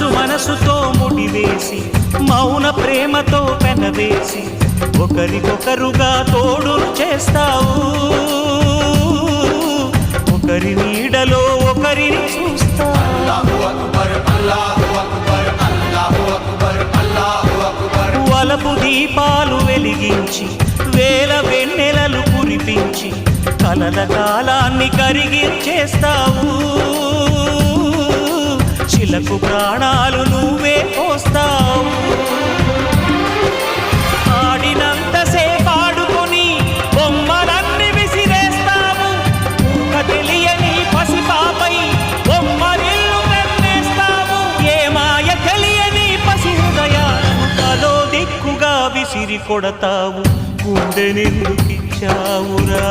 మనసుతో ముడివేసి మౌన ప్రేమతో పెనవేసి ఒకరికొకరుగా తోడును చేస్తావు. ఒకరి నీడలో ఒకరిని చూస్తావు. వలపు దీపాలు వెలిగించి వేల వెన్నెలలు కురిపించి కలల కాలాన్ని కరిగించేస్తావు. చిలకు ప్రాణాలు నువ్వే పోస్తావు. ఆడినంతసేపు ఆడుకొని బొమ్మలన్నీ విసిరేస్తావు. తెలియని పసిపాపై బొమ్మరిల్లు కన్నేస్తావు. ఏ మాయ తెలియని పసి హృదయాలను తలో దిక్కుగా విసిరి కొడతావు. గుండెనెందుకిచ్చావురా?